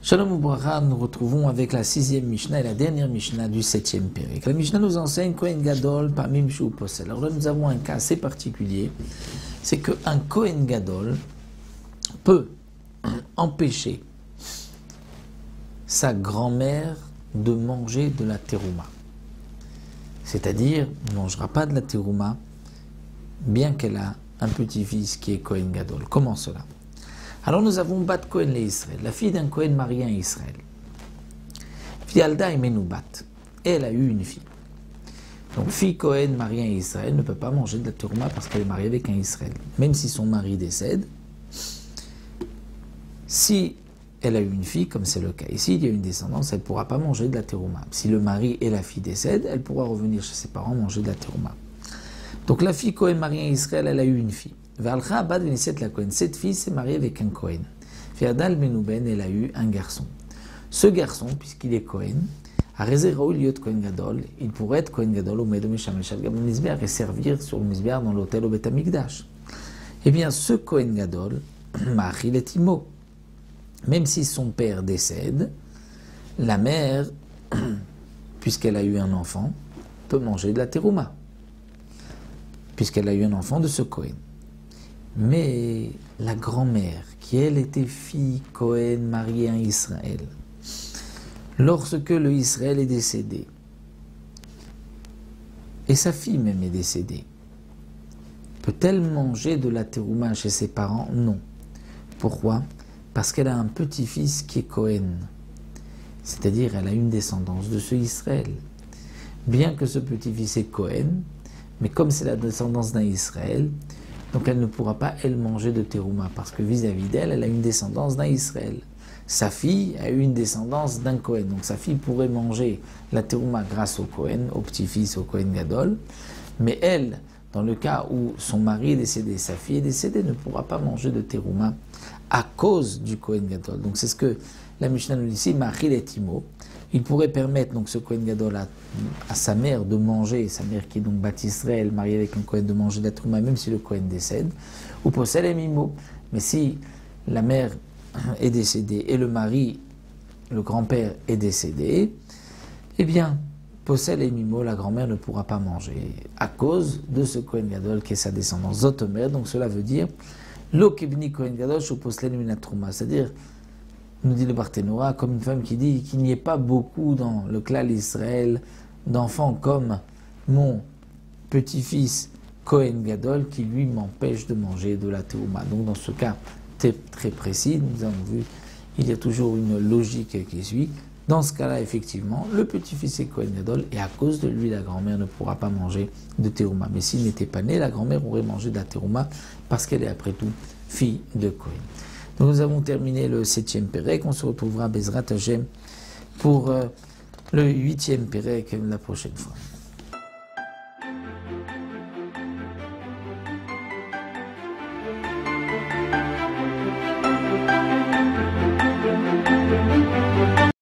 Shalom Ubracha, nous retrouvons avec la 6e Mishnah et la dernière Mishnah du 7e Pérek. La Mishnah nous enseigne Kohen Gadol parmi Mshu Posel. Alors là, nous avons un cas assez particulier, c'est qu'un Kohen Gadol peut empêcher sa grand-mère de manger de la terouma. C'est-à-dire, elle ne mangera pas de la terouma, bien qu'elle a un petit-fils qui est Kohen Gadol. Comment cela? Alors nous avons Bat Kohen le Israël, la fille d'un Kohen marié à Israël. Fialda et Menoubat. Et elle a eu une fille. Donc fille Kohen mariée à Israël ne peut pas manger de la terouma parce qu'elle est mariée avec un Israël. Même si son mari décède, si elle a eu une fille, comme c'est le cas ici, il y a une descendance, elle ne pourra pas manger de la terouma. Si le mari et la fille décèdent, elle pourra revenir chez ses parents manger de la terouma. Donc la fille Kohen mariée à Israël, elle a eu une fille. Cette fille s'est mariée avec un Kohen. Fiadal Menouben, elle a eu un garçon. Ce garçon, puisqu'il est Kohen, a réservé lieu de Kohen Gadol, il pourrait être Kohen Gadol au Medo Meshameshal Gam Mizbeach et servir sur le Mizbeach dans l'hôtel au Bet Amikdash. Eh bien, ce Kohen Gadol, Ma'achil et Imo, même si son père décède, la mère, puisqu'elle a eu un enfant, peut manger de la terouma, puisqu'elle a eu un enfant de ce Kohen. Mais la grand-mère, qui elle était fille Kohen mariée à Israël, lorsque le Israël est décédé, et sa fille même est décédée, peut-elle manger de la terouma chez ses parents? Non. Pourquoi? Parce qu'elle a un petit-fils qui est Kohen. C'est-à-dire, elle a une descendance de ce Israël. Bien que ce petit-fils est Kohen, mais comme c'est la descendance d'un Israël, donc elle ne pourra pas, elle, manger de terouma, parce que vis-à-vis d'elle, elle a une descendance d'un Israël. Sa fille a eu une descendance d'un Kohen, donc sa fille pourrait manger la terouma grâce au Kohen, au petit-fils, au Kohen Gadol, mais elle, dans le cas où son mari est décédé, sa fille est décédée, ne pourra pas manger de terouma à cause du Kohen Gadol. Donc c'est ce que la Mishnah nous dit ici, Ma'achil et Imo. Il pourrait permettre donc ce Kohen Gadol à sa mère de manger, sa mère qui est donc Bat Israël, mariée avec un Kohen, de manger de la terouma même si le Kohen décède, ou Posel et Mimo. Mais si la mère est décédée et le mari, le grand-père est décédé, eh bien, Posel et Mimo, la grand-mère ne pourra pas manger à cause de ce Kohen Gadol qui est sa descendance Zotomer. Donc cela veut dire Lo kibni Kohen Gadol shu poslen min terouma, c'est-à-dire, nous dit le Barthénora, comme une femme qui dit qu'il n'y ait pas beaucoup dans le clan d'Israël d'enfants comme mon petit-fils Kohen Gadol qui lui m'empêche de manger de la terouma. Donc dans ce cas très précis, nous avons vu, il y a toujours une logique qui suit. Dans ce cas-là, effectivement, le petit-fils est Kohen Gadol et à cause de lui, la grand-mère ne pourra pas manger de terouma. Mais s'il n'était pas né, la grand-mère aurait mangé de la terouma parce qu'elle est après tout fille de Kohen. Donc nous avons terminé le 7e Pérek, on se retrouvera Bezrat Hashem pour le 8e Pérek la prochaine fois.